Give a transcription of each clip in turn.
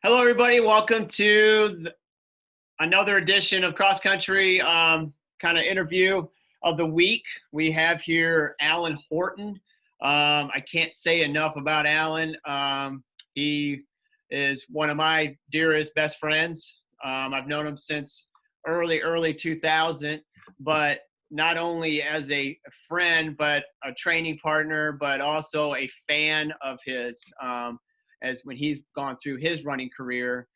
Hello, everybody. Welcome to another edition of Cross Country kind of interview of the week. We have here Alan Horton. I can't say enough about Alan. He is one of my dearest best friends. I've known him since early 2000, but not only as a friend, but a training partner, but also a fan of his. As when he's gone through his running career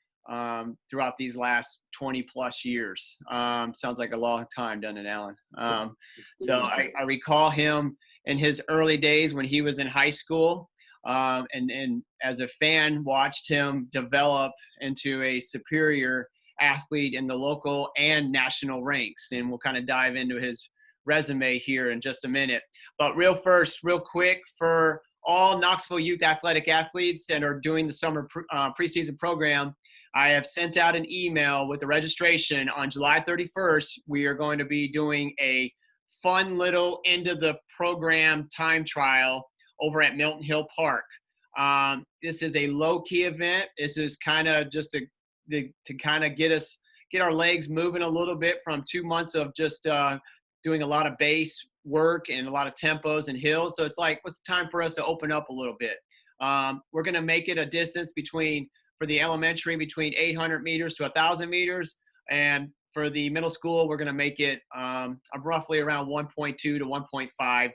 throughout these last 20 plus years. Sounds like a long time, doesn't it, Alan? So I recall him in his early days when he was in high school, and as a fan, watched him develop into a superior athlete in the local and national ranks. And we'll kind of dive into his resume here in just a minute. But real quick, for all Knoxville youth athletic athletes that are doing the summer preseason program, I have sent out an email with the registration. On July 31st, we are going to be doing a fun little end of the program time trial over at Milton Hill Park. This is a low-key event. This is kind of just to kind of get our legs moving a little bit from 2 months of just doing a lot of base work and a lot of tempos and hills. So it's like, what's the time for us to open up a little bit? We're going to make it a distance for the elementary, between 800 meters to 1,000 meters. And for the middle school, we're going to make it roughly around 1.2 to 1.5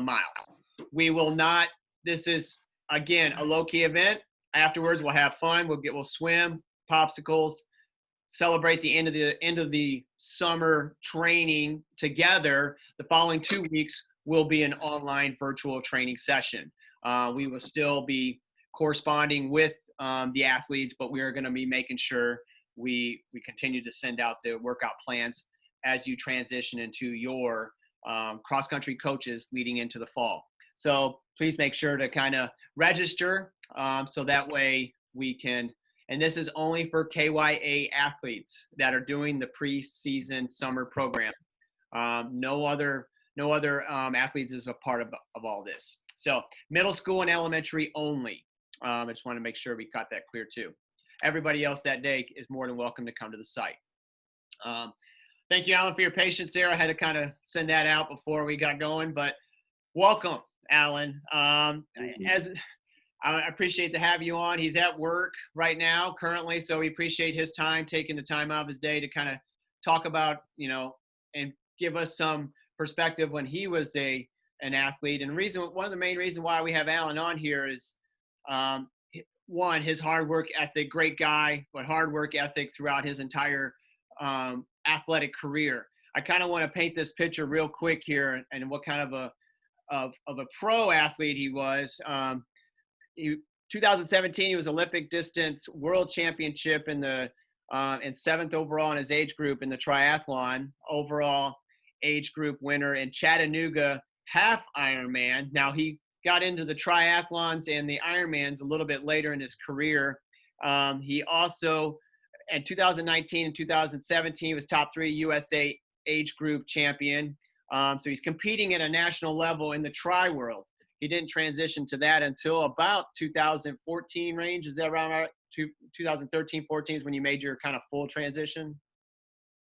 miles. We will not, this is, again, a low-key event. Afterwards, we'll have fun. We'll swim, popsicles, celebrate the end of the summer training together. The following 2 weeks will be an online virtual training session. We will still be corresponding with the athletes, but we are going to be making sure we continue to send out the workout plans as you transition into your cross-country coaches leading into the fall. So please make sure to kind of register so that way we can. And this is only for KYA athletes that are doing the preseason summer program. No other athletes is a part of all this. So middle school and elementary only. I just want to make sure we got that clear too. Everybody else that day is more than welcome to come to the site. Thank you, Alan, for your patience there. I had to kind of send that out before we got going, but welcome, Alan. I appreciate to have you on. He's at work right now currently, so we appreciate his time, taking the time out of his day to kind of talk about, and give us some perspective when he was an athlete. And one of the main reasons why we have Alan on here is, one, his hard work ethic, great guy, but hard work ethic throughout his entire athletic career. I kind of want to paint this picture real quick here and what kind of a pro athlete he was. 2017, he was Olympic distance world championship in seventh overall in his age group in the triathlon, overall age group winner in Chattanooga half Ironman. Now he got into the triathlons and the Ironmans a little bit later in his career. He also, in 2019 and 2017, was top 3 USA age group champion. So he's competing at a national level in the tri world. He didn't transition to that until about 2014 range. Is that around right? 2013, 14 is when you made your kind of full transition?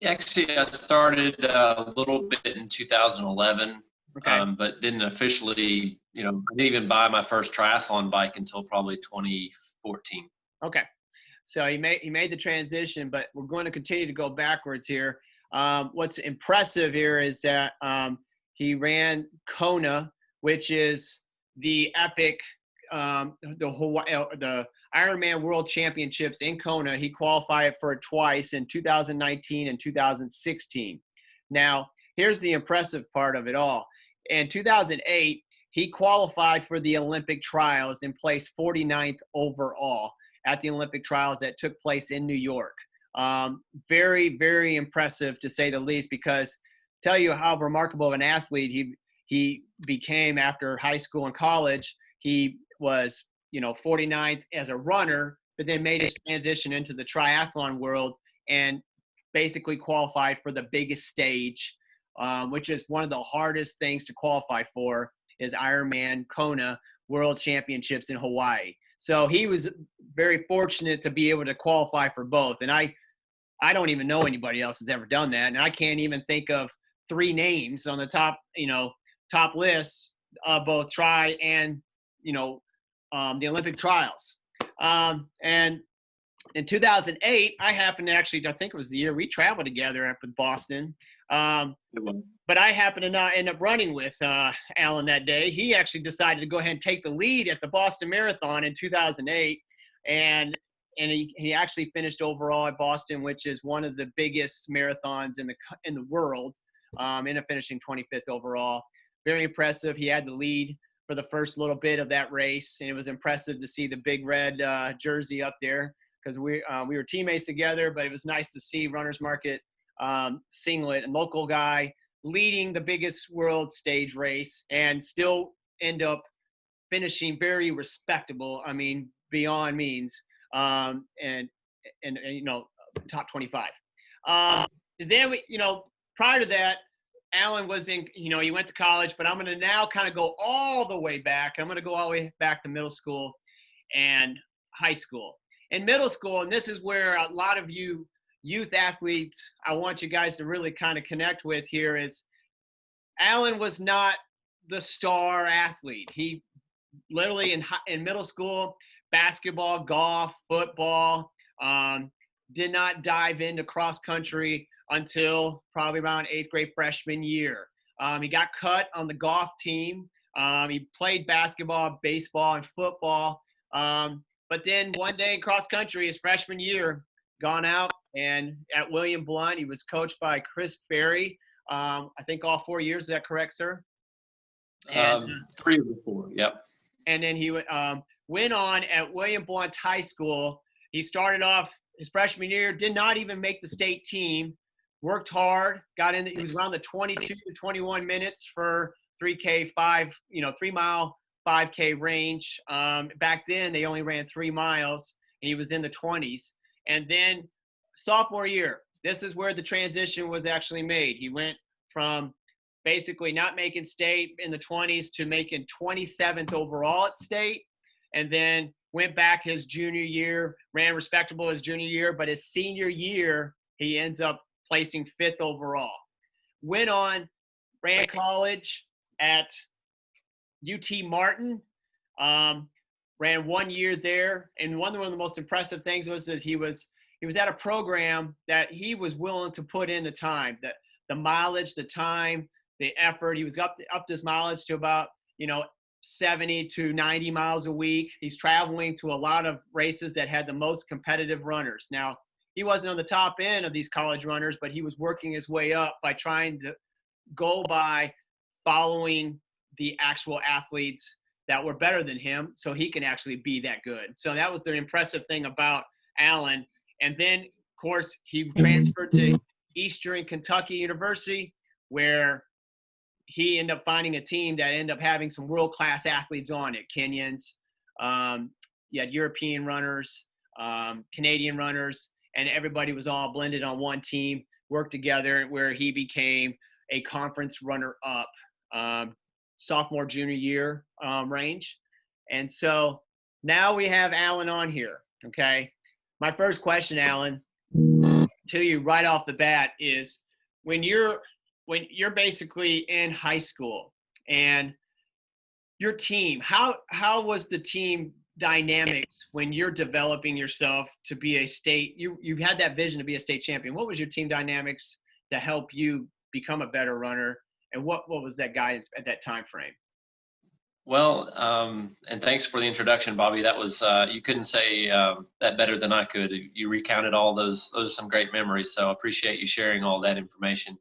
Yeah, actually, I started a little bit in 2011, okay. But didn't officially, I didn't even buy my first triathlon bike until probably 2014. Okay. So he made the transition, but we're going to continue to go backwards here. What's impressive here is that he ran Kona, which is the epic, the Ironman World Championships in Kona. He qualified for it twice in 2019 and 2016. Now, here's the impressive part of it all. In 2008, he qualified for the Olympic Trials and placed 49th overall at the Olympic Trials that took place in New York. Very, very impressive, to say the least, because tell you how remarkable of an athlete he became after high school and college. He was, 49th as a runner, but then made his transition into the triathlon world and basically qualified for the biggest stage, which is one of the hardest things to qualify for, is Ironman Kona World Championships in Hawaii. So he was very fortunate to be able to qualify for both. And I don't even know anybody else that's ever done that. And I can't even think of 3 names on the top lists of both tri and, the Olympic trials. And in 2008, I happened to actually, I think it was the year we traveled together up in Boston. But I happened to not end up running with Alan that day. He actually decided to go ahead and take the lead at the Boston Marathon in 2008. And he actually finished overall at Boston, which is one of the biggest marathons in the world, ended up finishing 25th overall. Very impressive. He had the lead for the first little bit of that race, and it was impressive to see the big red jersey up there, because we were teammates together. But it was nice to see Runner's Market singlet and local guy leading the biggest world stage race and still end up finishing very respectable. I mean, beyond means, and top 25. Then prior to that, Alan was in, he went to college, but I'm going to now kind of go all the way back. I'm going to go all the way back to middle school and high school. In middle school, and this is where a lot of you youth athletes, I want you guys to really kind of connect with here, is Alan was not the star athlete. He literally in middle school, basketball, golf, football, did not dive into cross country until probably around 8th grade freshman year. He got cut on the golf team. He played basketball, baseball, and football. But then one day in cross country, his freshman year, gone out, and at William Blount, he was coached by Chris Ferry. I think all 4 years. Is that correct, sir? And, 3 of the 4. Yep. And then he went on at William Blount High School. He started off his freshman year, did not even make the state team. Worked hard, got in. He was around the 22 to 21 minutes for 3K 3-mile 5K range. Back then, they only ran 3 miles, and he was in the 20s. And then sophomore year, this is where the transition was actually made. He went from basically not making state in the 20s to making 27th overall at state, and then went back his junior year, ran respectable his junior year, but his senior year, he ends up placing 5th overall. Went on, ran college at UT Martin, ran 1 year there. And one of the most impressive things was that he was at a program that he was willing to put in the time, that the mileage, the time, the effort. He was up this mileage to about 70 to 90 miles a week. He's traveling to a lot of races that had the most competitive runners. Now, he wasn't on the top end of these college runners, but he was working his way up by trying to go by following the actual athletes that were better than him so he can actually be that good. So that was the impressive thing about Alan. And then, of course, he transferred to Eastern Kentucky University, where he ended up finding a team that ended up having some world-class athletes on it. Kenyans, you had European runners, Canadian runners, and everybody was all blended on one team, worked together, where he became a conference runner-up sophomore, junior year range. And so now we have Alan on here, okay? My first question, Alan, to you right off the bat is, when you're basically in high school and your team, how was the team dynamics when you're developing yourself to be a state, you had that vision to be a state champion? What was your team dynamics to help you become a better runner, and what was that guidance at that time frame? Well, and thanks for the introduction, Bobby. That was you couldn't say that better than I could. You recounted all those are some great memories, so I appreciate you sharing all that information.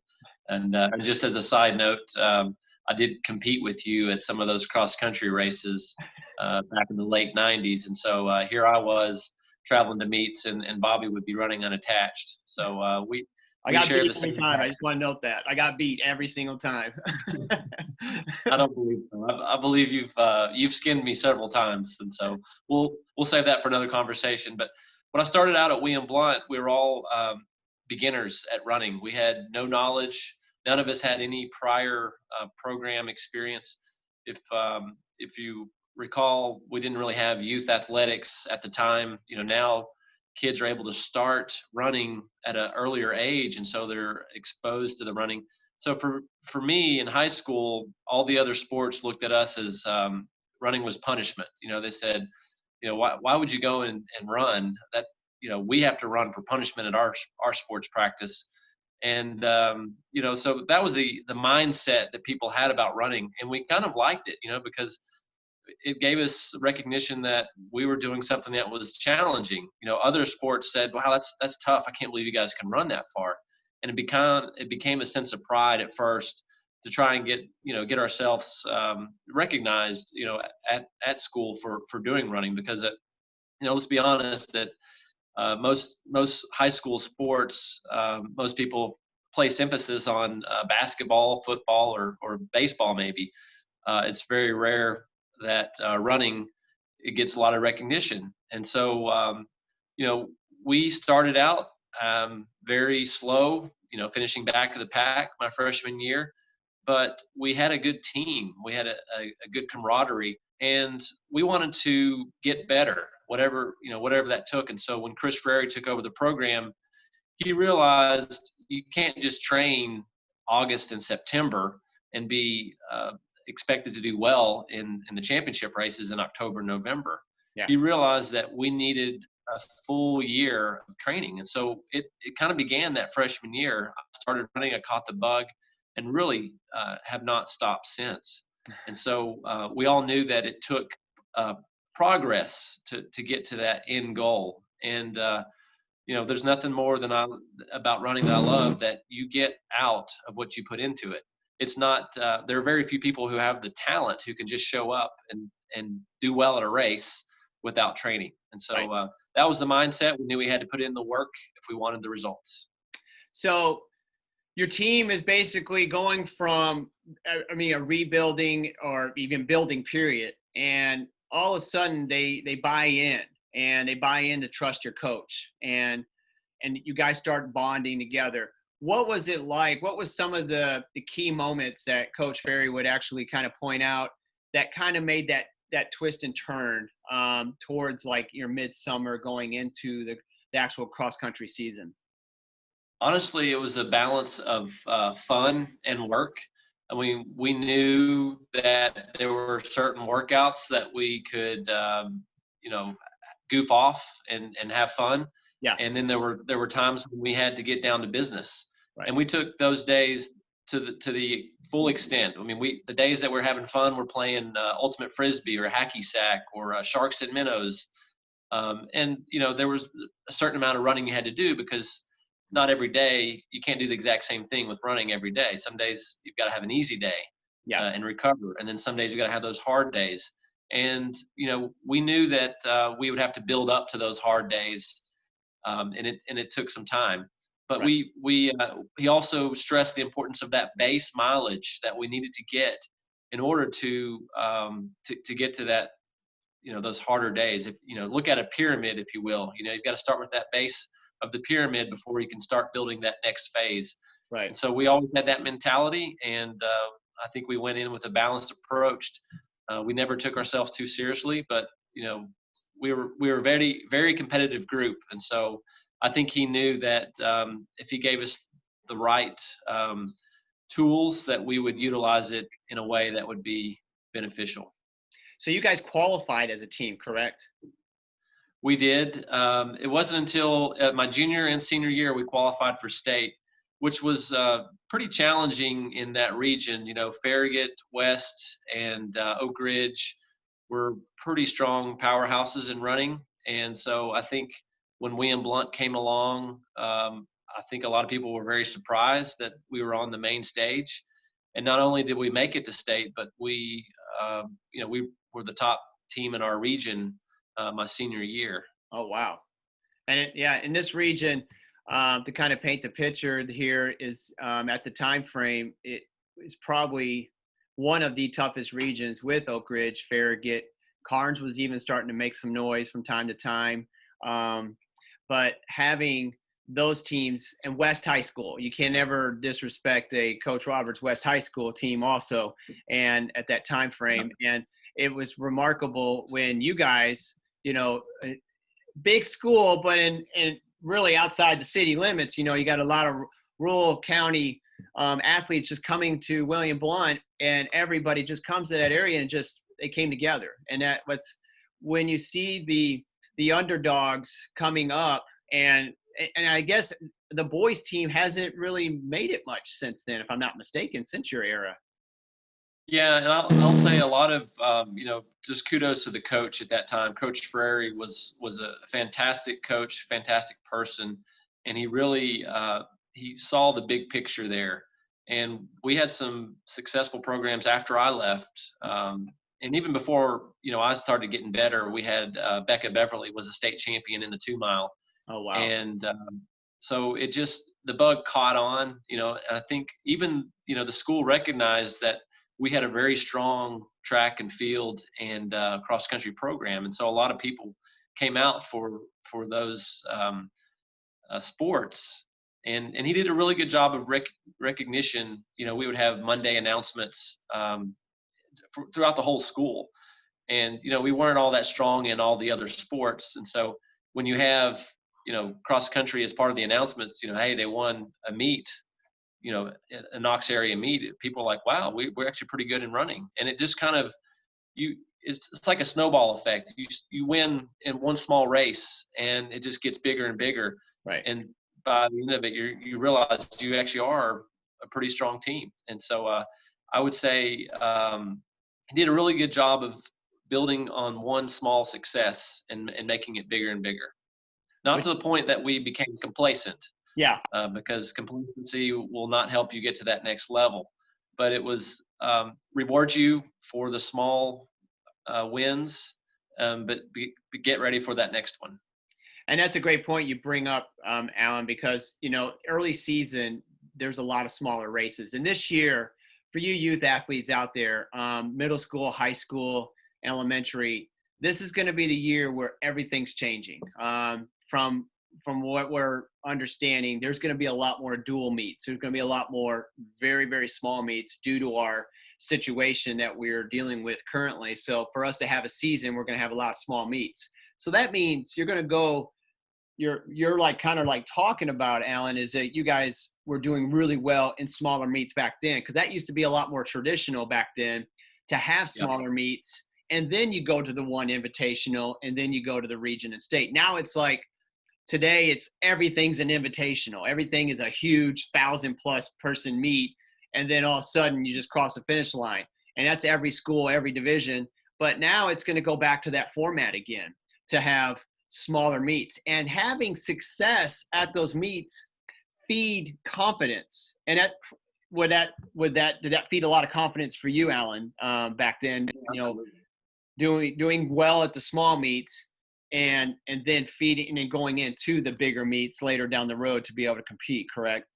And just as a side note, I did compete with you at some of those cross country races back in the late 90s. And so here I was traveling to meets, and Bobby would be running unattached. So I got beat every time. I just want to note that. I got beat every single time. I don't believe so. I believe you've skinned me several times. And so we'll save that for another conversation. But when I started out at William Blount, we were all beginners at running. We had no knowledge. None of us had any prior program experience. If you recall, we didn't really have youth athletics at the time. Now kids are able to start running at an earlier age, and so they're exposed to the running. So for me in high school, all the other sports looked at us as running was punishment. They said, why would you go and run? That we have to run for punishment at our sports practice. And so that was the mindset that people had about running, and we kind of liked it, because it gave us recognition that we were doing something that was challenging. Other sports said, "Wow, that's tough. I can't believe you guys can run that far." And it became a sense of pride at first to try and get ourselves recognized, at school for doing running, because let's be honest that most high school sports, most people place emphasis on basketball, football, or baseball maybe. It's very rare that running, it gets a lot of recognition. And so, we started out very slow, finishing back of the pack my freshman year, but we had a good team. We had a good camaraderie, and we wanted to get better, whatever that took. And so when Chris Frary took over the program, he realized you can't just train August and September and be expected to do well in the championship races in October and November. Yeah. He realized that we needed a full year of training. And so it kind of began that freshman year. I started running, I caught the bug, and really have not stopped since. And so we all knew that it took progress to get to that end goal. And there's nothing more about running that I love, that you get out of what you put into it. It's not, there are very few people who have the talent who can just show up and do well at a race without training. And so right. That was the mindset. We knew we had to put in the work if we wanted the results. So your team is basically going from, a rebuilding or even building period. And all of a sudden they buy in, and they buy in to trust your coach, and you guys start bonding together. What was it like? What was some of the key moments that Coach Frary would actually kind of point out that kind of made that twist and turn towards like your midsummer going into the actual cross country season? Honestly, it was a balance of fun and work. I mean, we knew that there were certain workouts that we could, goof off and have fun. Yeah. And then there were times when we had to get down to business, Right. and we took those days to the full extent. I mean, the days that we're having fun, we're playing ultimate frisbee or hacky sack or sharks and minnows. And there was a certain amount of running you had to do, because not every day you can't do the exact same thing with running every day. Some days you've got to have an easy day and recover, and then some days you got to have those hard days. And we knew that we would have to build up to those hard days, and it took some time. But right. he also stressed the importance of that base mileage that we needed to get in order to get to that, those harder days. If look at a pyramid, if you will, you've got to start with that base of the pyramid before you can start building that next phase. Right. And so we always had that mentality, and I think we went in with a balanced approach. We never took ourselves too seriously, but we were a very, very competitive group, and so I think he knew that if he gave us the right tools, that we would utilize it in a way that would be beneficial. So you guys qualified as a team, correct? We did. It wasn't until my junior and senior year we qualified for state, which was pretty challenging in that region. Farragut, West, and Oak Ridge were pretty strong powerhouses in running. And so I think when William Blount came along, I think a lot of people were very surprised that we were on the main stage. And not only did we make it to state, but we were the top team in our region my senior year. Oh, wow. And in this region, to kind of paint the picture here is at the time frame, it is probably one of the toughest regions with Oak Ridge, Farragut. Carnes was even starting to make some noise from time to time. But having those teams, and West High School, you can never disrespect a Coach Roberts West High School team also, and at that time frame. And it was remarkable when you guys, big school, but in really outside the city limits, you got a lot of rural county athletes just coming to William Blount, and everybody just comes to that area and just they came together. And that's when you see the underdogs coming up, and I guess the boys team hasn't really made it much since then, if I'm not mistaken, since your era. Yeah, and I'll say a lot of just kudos to the coach at that time. Coach Frary was a fantastic coach, fantastic person, and he really he saw the big picture there. And we had some successful programs after I left, and even before I started getting better. We had Becca Beverly was a state champion in the 2 mile. Oh wow! And so it just the bug caught on. And I think even the school recognized that we had a very strong track and field and cross country program, and so a lot of people came out for those sports. And he did a really good job of recognition. We would have Monday announcements throughout the whole school, and we weren't all that strong in all the other sports, and so when you have cross country as part of the announcements, hey, they won a meet, a Knox area meet, people are like, wow, we're actually pretty good in running. And it just kind of, it's like a snowball effect. You win in one small race and it just gets bigger and bigger. Right. And by the end of it, you realize you actually are a pretty strong team. And so I would say he did a really good job of building on one small success and making it bigger and bigger. Not to the point that we became complacent. Yeah. Because complacency will not help you get to that next level. But it was reward you for the small wins, but get ready for that next one. And that's a great point you bring up, Alan, because, early season, there's a lot of smaller races. And this year, for you youth athletes out there, middle school, high school, elementary, this is going to be the year where everything's changing. From what we're understanding, there's going to be a lot more dual meets. There's going to be a lot more very, very small meets due to our situation that we're dealing with currently. So for us to have a season, we're going to have a lot of small meets. So that means you're going to go, you're like kind of like talking about, Alan, is that you guys were doing really well in smaller meets back then, because that used to be a lot more traditional back then to have smaller meets. And then you go to the one invitational, and then you go to the region and state. Now it's like, today, everything's an invitational. Everything is a huge 1,000+ person meet, and then all of a sudden you just cross the finish line. And that's every school, every division. But now it's going to go back to that format again, to have smaller meets. And having success at those meets feed confidence. And did that feed a lot of confidence for you, Alan, back then? Doing well at the small meets. And then feeding and going into the bigger meets later down the road to be able to compete, correct?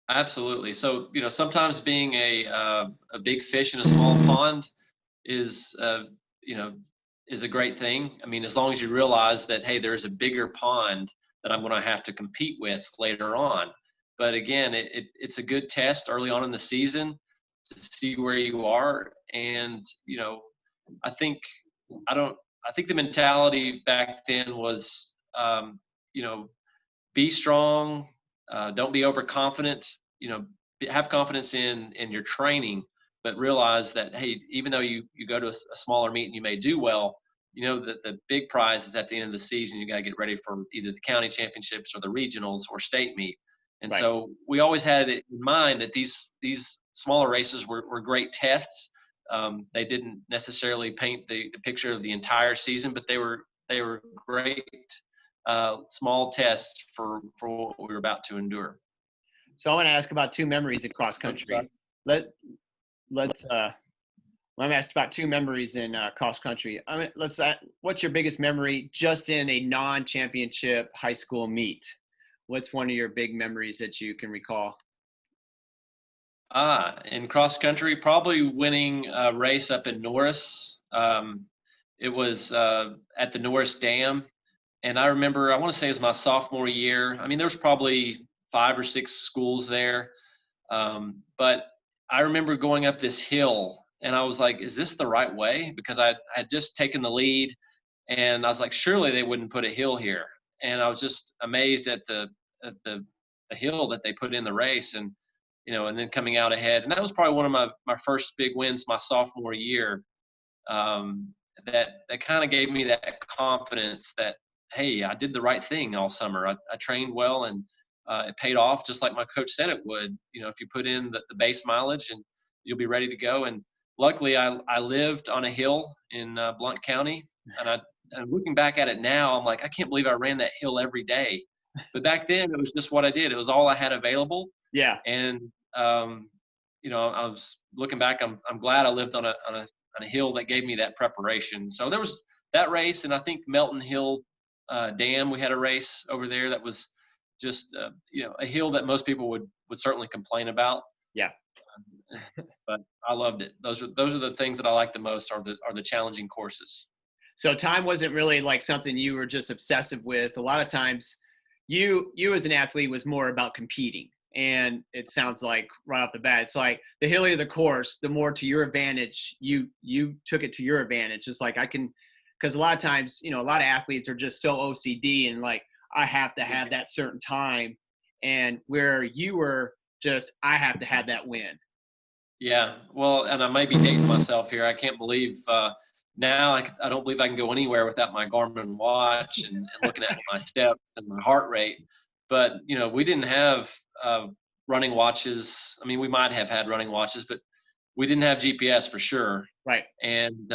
Absolutely. So, sometimes being a big fish in a small pond is a great thing. I mean, as long as you realize that, hey, there's a bigger pond that I'm going to have to compete with later on. But again, it's a good test early on in the season to see where you are. And, I think the mentality back then was, be strong, don't be overconfident, have confidence in your training, but realize that, hey, even though you go to a smaller meet and you may do well, that the big prize is at the end of the season. You got to get ready for either the county championships or the regionals or state meet. And right. So we always had it in mind that these smaller races were great tests. They didn't necessarily paint the picture of the entire season, but they were great small tests for what we were about to endure. So I want to ask about two memories in cross country. Let me ask about two memories in cross country. What's your biggest memory just in a non-championship high school meet? What's one of your big memories that you can recall? In cross country, probably winning a race up in Norris. It was at the Norris Dam. And I remember, I want to say it was my sophomore year. I mean, there was probably 5 or 6 schools there. But I remember going up this hill and I was like, is this the right way? Because I had just taken the lead, and I was like, surely they wouldn't put a hill here. And I was just amazed at the hill that they put in the race, and and then coming out ahead. And that was probably one of my first big wins my sophomore year. That kind of gave me that confidence that, hey, I did the right thing all summer. I trained well, and it paid off just like my coach said it would. If you put in the base mileage, and you'll be ready to go. And luckily, I lived on a hill in Blount County, and looking back at it now, I'm like, I can't believe I ran that hill every day. But back then, it was just what I did. It was all I had available. Yeah. And I was looking back. I'm glad I lived on a hill that gave me that preparation. So there was that race, and I think Melton Hill Dam. We had a race over there that was just a hill that most people would certainly complain about. Yeah. But I loved it. Those are the things that I like the most, are the challenging courses. So time wasn't really like something you were just obsessive with. A lot of times you as an athlete was more about competing. And it sounds like right off the bat, it's like the hillier the course, the more to your advantage, you took it to your advantage. It's like because a lot of times, a lot of athletes are just so OCD and like, I have to have that certain time. And where you were just, I have to have that win. Yeah. Well, and I might be dating myself here. I can't believe now I don't believe I can go anywhere without my Garmin watch and looking at my steps and my heart rate. But, we didn't have running watches. I mean, we might have had running watches, but we didn't have GPS for sure. Right. And,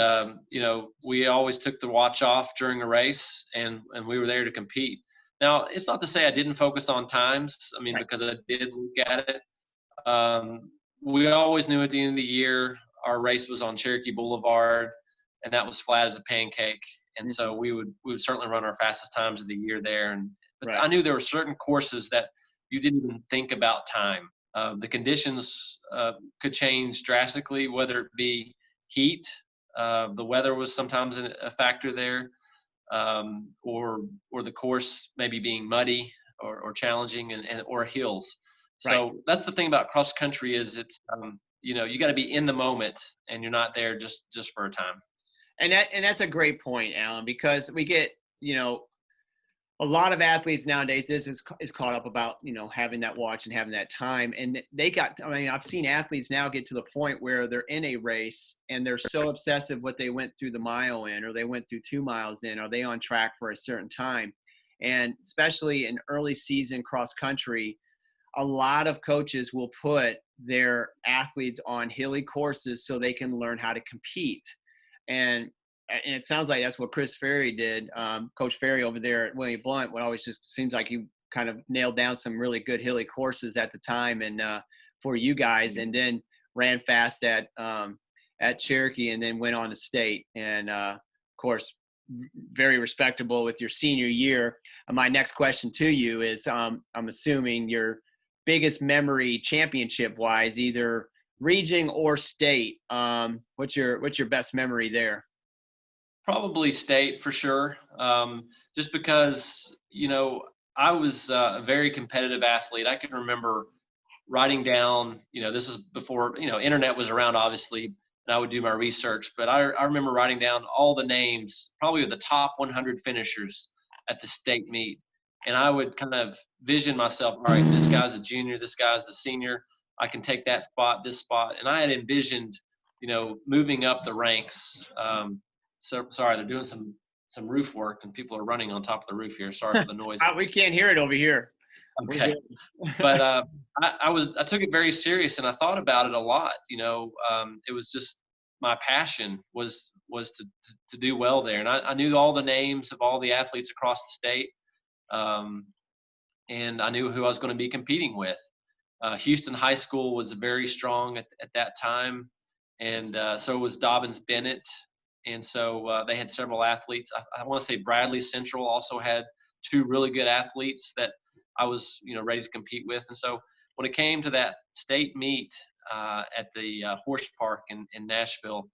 we always took the watch off during a race, and we were there to compete. Now, it's not to say I didn't focus on times. I mean, because I did look at it. We always knew at the end of the year our race was on Cherokee Boulevard, and that was flat as a pancake. And so we would certainly run our fastest times of the year there. But I knew there were certain courses that you didn't even think about time. The conditions could change drastically, whether it be heat. The weather was sometimes a factor there, or the course maybe being muddy or challenging, or hills. So that's the thing about cross country is it's you got to be in the moment, and you're not there just for a time. And that's a great point, Alan, because we get a lot of athletes nowadays, this is caught up about having that watch and having that time, and I've seen athletes now get to the point where they're in a race and they're so obsessive what they went through the mile in, or they went through 2 miles in, are they on track for a certain time. And especially in early season cross country, a lot of coaches will put their athletes on hilly courses so they can learn how to compete. And it sounds like that's what Chris Ferry did. Coach Ferry over there at William Blount, what always just seems like he kind of nailed down some really good hilly courses at the time, and for you guys, and then ran fast at Cherokee, and then went on to state. And of course, very respectable with your senior year. My next question to you is, I'm assuming your biggest memory championship wise, either region or state. What's your best memory there? Probably state for sure. Just because, I was a very competitive athlete. I can remember writing down, this is before, internet was around, obviously, and I would do my research, but I remember writing down all the names, probably the top 100 finishers at the state meet. And I would kind of vision myself, all right, this guy's a junior, this guy's a senior. I can take that spot, this spot. And I had envisioned, moving up the ranks. So sorry, they're doing some roof work and people are running on top of the roof here. Sorry for the noise. We can't hear it over here. Okay. But I took it very serious, and I thought about it a lot. It was just my passion was to do well there. And I knew all the names of all the athletes across the state. And I knew who I was going to be competing with. Houston High School was very strong at that time. And so was Dobbins Bennett. And so they had several athletes. I want to say Bradley Central also had 2 really good athletes that I was, ready to compete with. And so when it came to that state meet at the horse park in Nashville,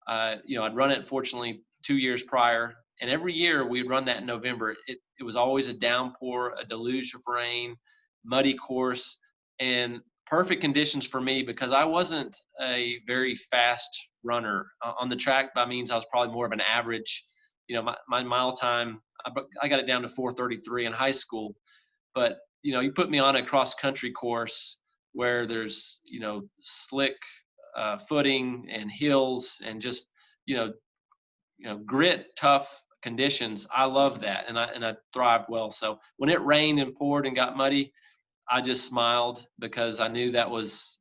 I'd run it fortunately 2 years prior. And every year we'd run that in November. It was always a downpour, a deluge of rain, muddy course, and perfect conditions for me because I wasn't a very fast runner. On the track, by means, I was probably more of an average. My mile time, I got it down to 4:33 in high school. But, you put me on a cross country course where there's, slick footing and hills and just, grit, tough conditions. I love that. And I thrived well. So when it rained and poured and got muddy, I just smiled because I knew that was,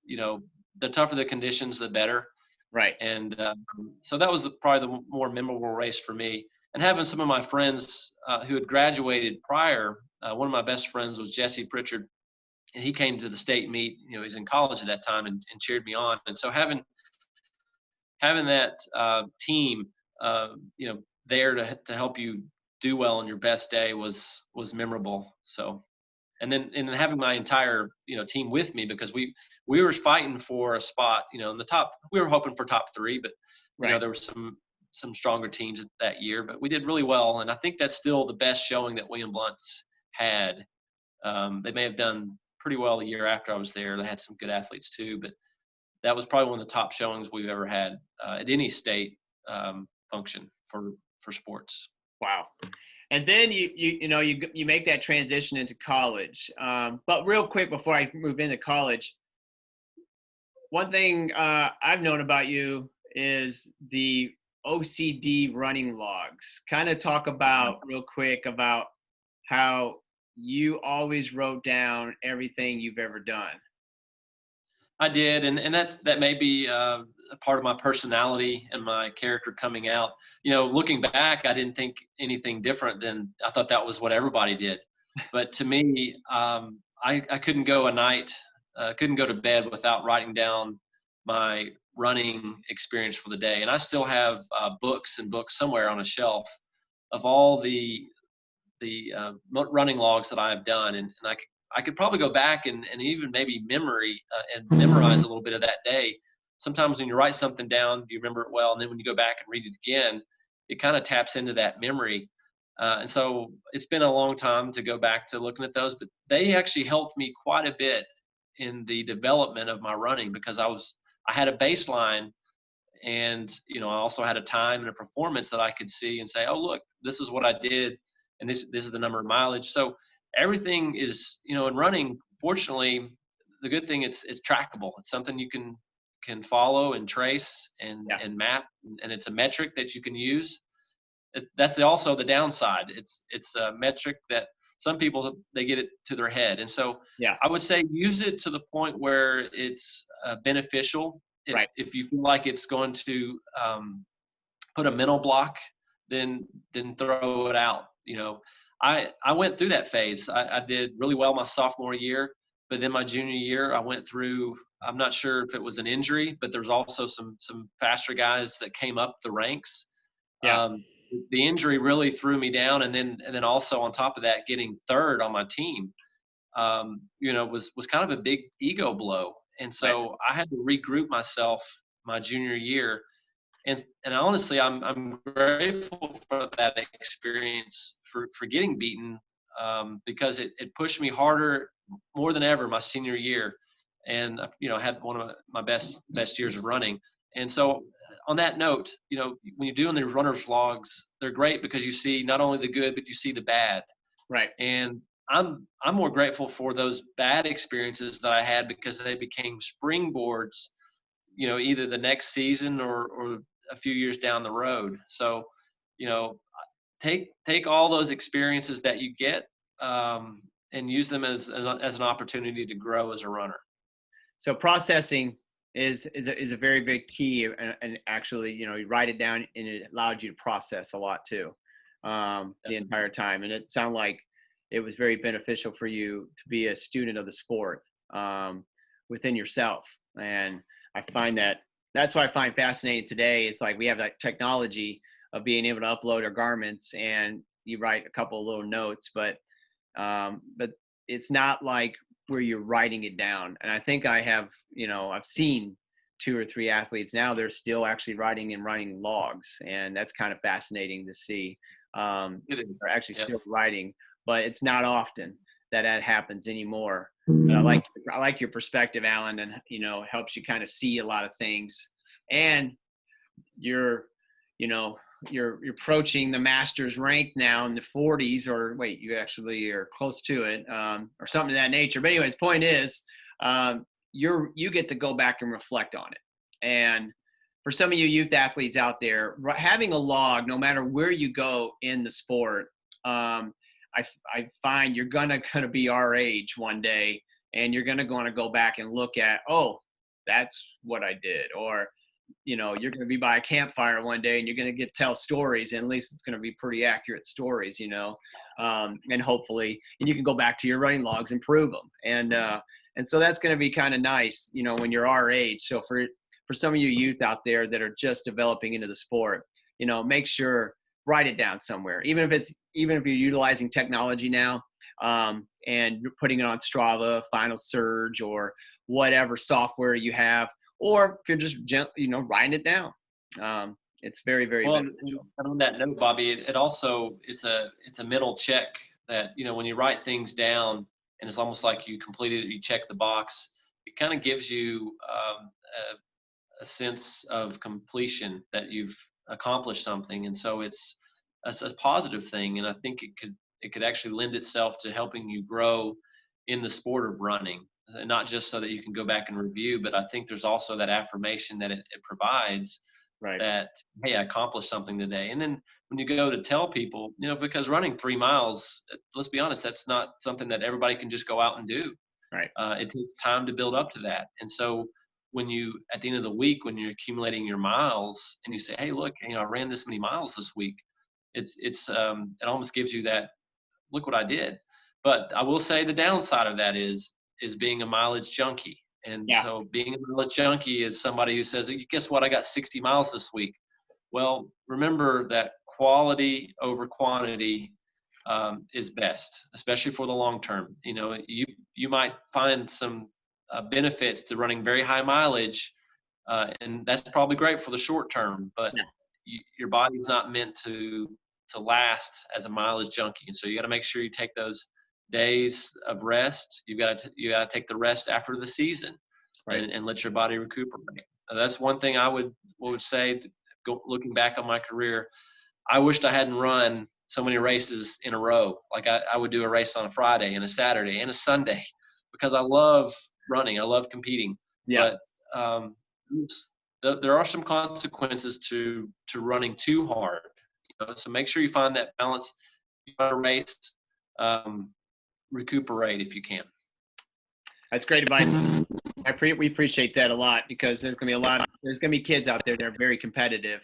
the tougher the conditions, the better. Right. And so that was probably the more memorable race for me. And having some of my friends who had graduated prior, one of my best friends was Jesse Pritchard, and he came to the state meet. He was in college at that time and cheered me on. And so having that team, there to help you do well on your best day was memorable. So. And then having my entire team with me, because we were fighting for a spot in the top. We were hoping for top 3, but there were some stronger teams that year, but we did really well, and I think that's still the best showing that William Blount's had. They may have done pretty well the year after I was there. They had some good athletes too, but that was probably one of the top showings we've ever had at any state function for sports. Wow. And then you make that transition into college. But real quick before I move into college, one thing I've known about you is the OCD running logs. Kind of talk about real quick about how you always wrote down everything you've ever done. I did, and that may be a part of my personality and my character coming out. Looking back, I didn't think anything different than I thought that was what everybody did. But to me, I couldn't go a night, couldn't go to bed without writing down my running experience for the day. And I still have books somewhere on a shelf of all the running logs that I have done, and I could probably go back and even maybe memorize a little bit of that day. Sometimes when you write something down, you remember it well, and then when you go back and read it again, it kind of taps into that memory. And so it's been a long time to go back to looking at those, but they actually helped me quite a bit in the development of my running, because I had a baseline, and I also had a time and a performance that I could see and say, oh, look, this is what I did, and this is the number of mileage. So everything is, in running, fortunately, the good thing, it's trackable. It's something you can follow and trace and map, and it's a metric that you can use. That's also the downside. It's a metric that some people, they get it to their head. And so I would say use it to the point where it's beneficial. If you feel like it's going to put a mental block, then throw it out. I went through that phase. I did really well my sophomore year, but then my junior year, I went through, I'm not sure if it was an injury, but there's also some faster guys that came up the ranks. The injury really threw me down. And then also on top of that, getting third on my team, was kind of a big ego blow. And so I had to regroup myself my junior year. And honestly, I'm grateful for that experience, for getting beaten, because it pushed me harder, more than ever, my senior year, and had one of my best years of running. And so, on that note, when you're doing the runner's logs, they're great because you see not only the good, but you see the bad. Right. And I'm more grateful for those bad experiences that I had, because they became springboards, either the next season or a few years down the road. So, take all those experiences that you get, and use them as an opportunity to grow as a runner. So processing is a very big key, and actually, you write it down and it allowed you to process a lot too, the entire time. And it sounded like it was very beneficial for you to be a student of the sport within yourself. And I find that's what I find fascinating today. It's like we have that technology of being able to upload our garments, and you write a couple of little notes, but it's not like where you're writing it down. And I think I've seen 2 or 3 athletes now, they're still actually writing and running logs. And that's kind of fascinating to see. They're actually still writing, but it's not often that happens anymore. But I like your perspective, Alan, and helps you kind of see a lot of things. And you're, you know, you're approaching the master's rank now in the 40s, or wait, you actually are close to it, or something of that nature. But anyways, point is, you get to go back and reflect on it. And for some of you youth athletes out there, having a log, no matter where you go in the sport, I find you're gonna be our age one day, and you're gonna want to go back and look at, oh, that's what I did. Or, you know, you're going to be by a campfire one day and you're going to get to tell stories, and at least it's going to be pretty accurate stories, you know, and hopefully, and you can go back to your running logs and prove them. And so that's going to be kind of nice, you know, when you're our age. So for some of you youth out there that are just developing into the sport, you know, make sure, write it down somewhere, even if you're utilizing technology now, and you're putting it on Strava, Final Surge, or whatever software you have, or if you're just, you know, writing it down. It's very, very beneficial. And on that note, Bobby, it also, it's a mental check that, you know, when you write things down and it's almost like you completed it, you check the box, it kind of gives you a sense of completion that you've accomplished something. And so it's a positive thing. And I think it could actually lend itself to helping you grow in the sport of running. And not just so that you can go back and review, but I think there's also that affirmation that it provides, right, that, hey, I accomplished something today. And then when you go to tell people, you know, because running 3 miles, let's be honest, that's not something that everybody can just go out and do. right. It takes time to build up to that. And so when you, at the end of the week, when you're accumulating your miles and you say, hey, look, you know, I ran this many miles this week, it almost gives you that, look what I did. But I will say the downside of that is being a mileage junkie. And so being a mileage junkie is somebody who says, guess what? I got 60 miles this week. Well, remember that quality over quantity is best, especially for the long term. You know, you might find some benefits to running very high mileage, and that's probably great for the short term, but your body's not meant to last as a mileage junkie. And so you got to make sure you take those days of rest. You got to take the rest after the season, right, and let your body recuperate. That's one thing I would say. Looking back on my career, I wished I hadn't run so many races in a row. Like I would do a race on a Friday and a Saturday and a Sunday, because I love running. I love competing. Yeah. But there are some consequences to running too hard. You know, so make sure you find that balance. You want to race. Recuperate if you can. That's great advice. We appreciate that a lot, because there's going to be kids out there that are very competitive,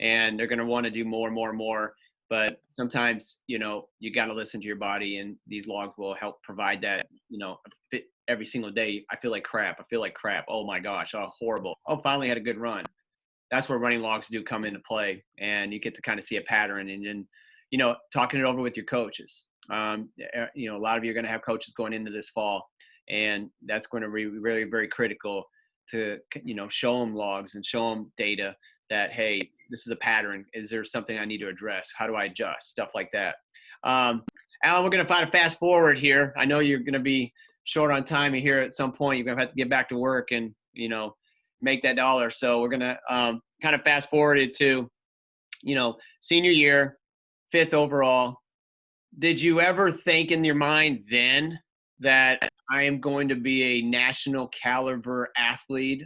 and they're going to want to do more and more and more. But sometimes, you know, you got to listen to your body, and these logs will help provide that. You know, every single day, I feel like crap. Oh my gosh. Oh, horrible. Oh, finally had a good run. That's where running logs do come into play, and you get to kind of see a pattern, and then, you know, talking it over with your coaches. You know, a lot of you are going to have coaches going into this fall, and that's going to be really very critical to, you know, show them logs and show them data that, hey, this is a pattern. Is there something I need to address? How do I adjust? Stuff like that. Alan, we're going to find a fast forward here. I know you're going to be short on time here at some point. You're going to have to get back to work and, you know, make that dollar. So we're going to kind of fast forward it to, you know, senior year, 5th overall. Did you ever think in your mind then that I am going to be a national caliber athlete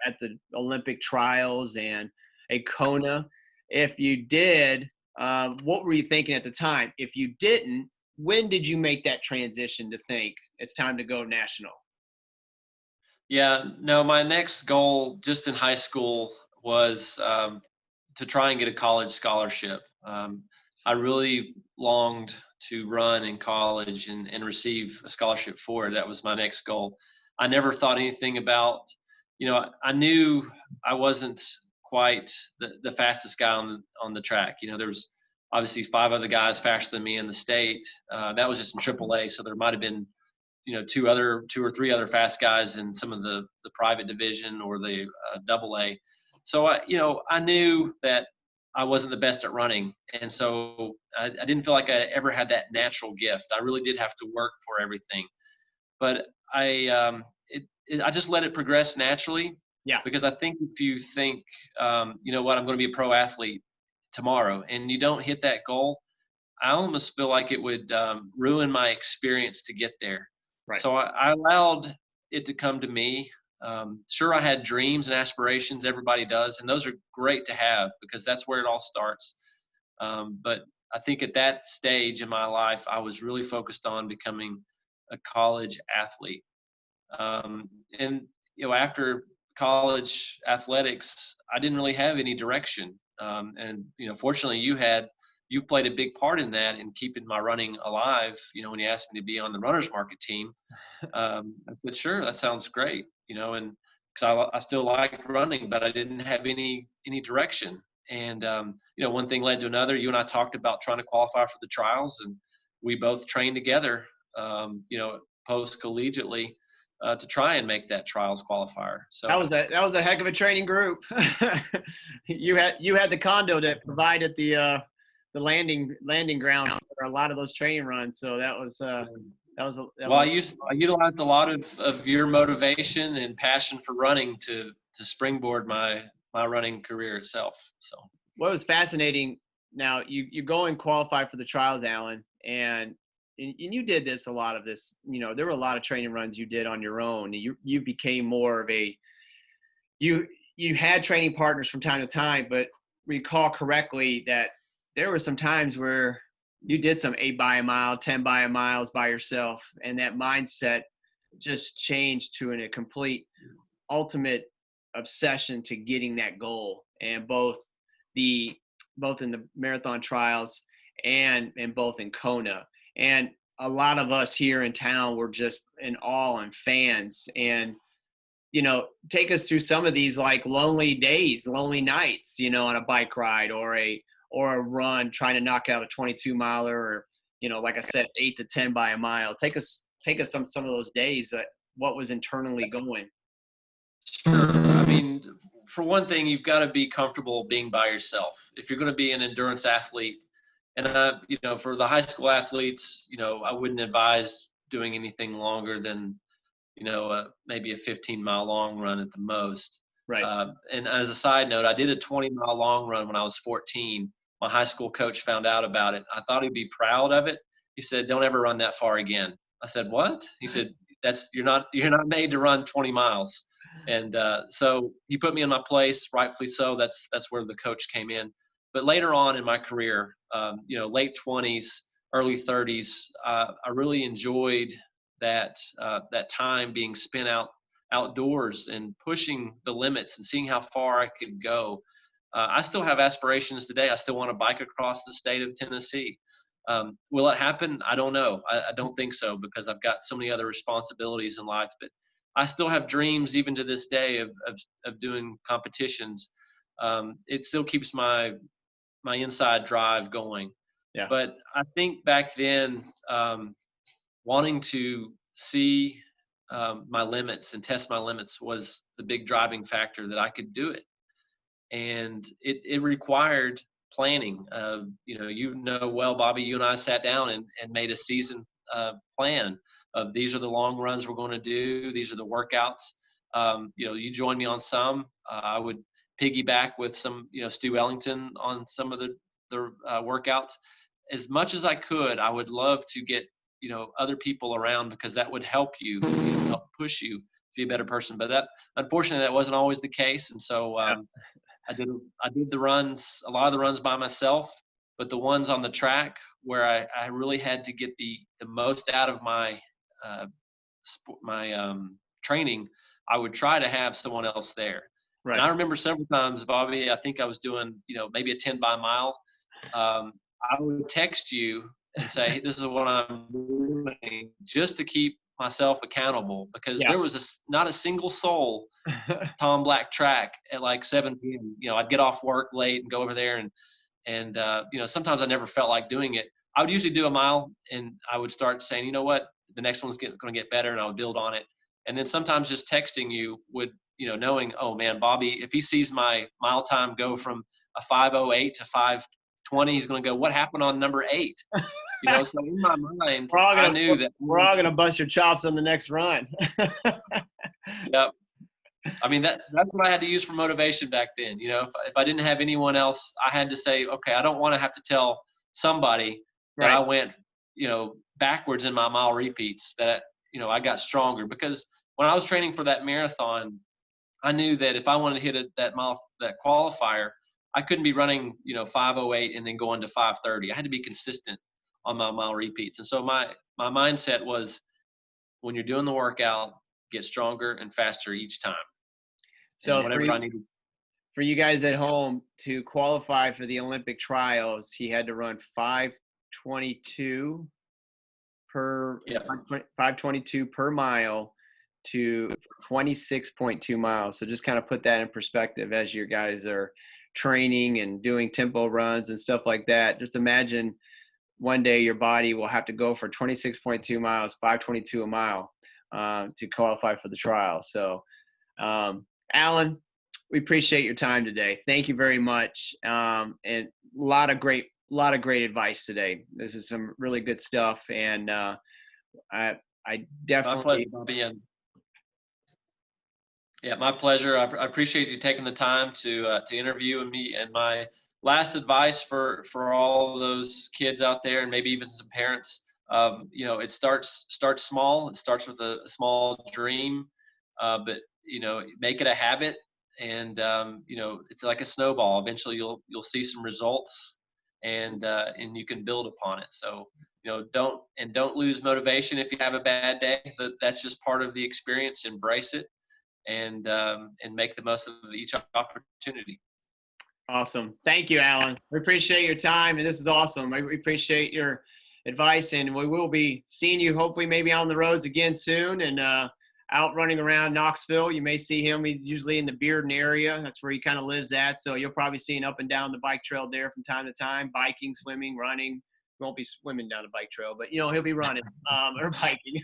at the Olympic Trials and a Kona? If you did, what were you thinking at the time? If you didn't, when did you make that transition to think it's time to go national? Yeah, no, my next goal just in high school was to try and get a college scholarship. I really longed to run in college and receive a scholarship for it. That was my next goal. I never thought anything about, you know, I knew I wasn't quite the fastest guy on the track. You know, there was obviously 5 other guys faster than me in the state. That was just in AAA, so there might have been, you know, 2 or 3 other fast guys in some of the private division or the AA. So I knew that I wasn't the best at running, and so I didn't feel like I ever had that natural gift. I really did have to work for everything, but I just let it progress naturally. Yeah. Because I think if you think, you know what, I'm going to be a pro athlete tomorrow, and you don't hit that goal, I almost feel like it would ruin my experience to get there. Right. So I allowed it to come to me. Sure, I had dreams and aspirations. Everybody does, and those are great to have because that's where it all starts. But I think at that stage in my life, I was really focused on becoming a college athlete. And after college athletics, I didn't really have any direction. And fortunately, you played a big part in that in keeping my running alive. When you asked me to be on the runners market team, I said, sure, that sounds great. And because I still liked running, but I didn't have any direction. And one thing led to another. You and I talked about trying to qualify for the trials, and we both trained together. Post collegiately. To try and make that trials qualifier. So that was a heck of a training group. You had the condo that provided the landing ground for a lot of those training runs. So I utilized a lot of your motivation and passion for running to springboard my running career itself. So what was fascinating, now you go and qualify for the trials, Alan, and you did a lot of this, there were a lot of training runs you did on your own. You became more of you had training partners from time to time, but recall correctly that there were some times where you did some 8 by a mile, 10 by a miles by yourself. And that mindset just changed to a complete ultimate obsession to getting that goal. And both in the marathon trials and both in Kona. And a lot of us here in town were just in awe and fans. And, take us through some of these like lonely days, lonely nights, on a bike ride or a run, trying to knock out a 22 miler or, like I said, 8 to 10 by a mile. Take us some of those days, what was internally going. Sure. I mean, for one thing, you've got to be comfortable being by yourself. If you're going to be an endurance athlete, and for the high school athletes, I wouldn't advise doing anything longer than, maybe a 15-mile long run at the most. Right. And as a side note, I did a 20-mile long run when I was 14. My high school coach found out about it. I thought he'd be proud of it. He said, "Don't ever run that far again." I said, "What?" He said, "You're not made to run 20 miles." And so he put me in my place, rightfully so. That's where the coach came in. But later on in my career, late 20s, early 30s, I really enjoyed that time being spent outdoors and pushing the limits and seeing how far I could go. I still have aspirations today. I still want to bike across the state of Tennessee. Will it happen? I don't know. I don't think so because I've got so many other responsibilities in life. But I still have dreams even to this day of doing competitions. It still keeps my inside drive going. Yeah. But I think back then, wanting to see my limits and test my limits was the big driving factor that I could do it. And it required planning. Well, Bobby, you and I sat down and made a season plan of these are the long runs we're going to do. These are the workouts. You joined me on some. I would piggyback with some, Stu Ellington on some of the workouts. As much as I could, I would love to get, other people around because that would help you, help push you to be a better person. But unfortunately, that wasn't always the case. And so I did the runs, a lot of the runs by myself, but the ones on the track where I really had to get the most out of my training, I would try to have someone else there. Right. And I remember several times, Bobby, I think I was doing, maybe a 10 by mile. I would text you and say, hey, this is what I'm doing, just to keep myself accountable because there was not a single soul Tom Black track at like 7 p.m. I'd get off work late and go over there and sometimes I never felt like doing it. I would usually do a mile and I would start saying, you know what, the next one's going to get better, and I would build on it. And then sometimes just texting you would, knowing, oh man, Bobby, if he sees my mile time go from a 5:08 to 5:20, he's going to go, what happened on number 8? So in my mind, I knew that we're all going to bust your chops on the next run. Yep. I mean, that's what I had to use for motivation back then. You know, if I didn't have anyone else, I had to say, okay, I don't want to have to tell somebody that I Right. went, backwards in my mile repeats, that, I got stronger. Because when I was training for that marathon, I knew that if I wanted to hit that qualifier, I couldn't be running, 5:08 and then going to 5:30. I had to be consistent on my mile repeats. And so my mindset was, when you're doing the workout, get stronger and faster each time. And So whatever I needed. for you guys at Yep. home to qualify for the Olympic trials, he had to run 5:22 per Yep. 5:22 per mile to 26.2 miles. So just kind of put that in perspective as you guys are training and doing tempo runs and stuff like that. Just imagine one day your body will have to go for 26.2 miles, 5:22 a mile, to qualify for the trial. So, Alan, we appreciate your time today. Thank you very much, and lot of great advice today. This is some really good stuff, and I My pleasure, definitely Bobby. And yeah, my pleasure. I appreciate you taking the time to interview me. And my last advice for all of those kids out there, and maybe even some parents, it starts small. It starts with a small dream, but make it a habit, and it's like a snowball. Eventually, you'll see some results, and you can build upon it. So don't lose motivation if you have a bad day. That's just part of the experience. Embrace it, and make the most of each opportunity. awesome. Thank you, Alan. We appreciate your time, and this is awesome. We appreciate your advice, and we will be seeing you hopefully maybe on the roads again soon, and out running around Knoxville. You may see him. He's usually in the Bearden area. That's where he kind of lives at. So you'll probably see him up and down the bike trail there from time to time, biking, swimming, running. He won't be swimming down the bike trail, but he'll be running or biking.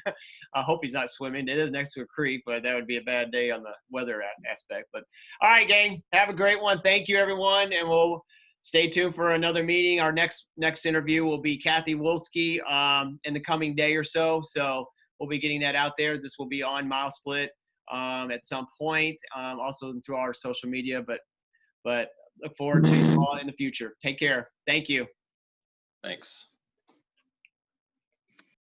I hope he's not swimming. It is next to a creek, but that would be a bad day on the weather aspect. But all right, gang, have a great one. Thank you, everyone, and we'll stay tuned for another meeting. Our next interview will be Kathy Wolski in the coming day or so. So we'll be getting that out there. This will be on Mile Split at some point, also through our social media. But look forward to you all in the future. Take care. Thank you. Thanks.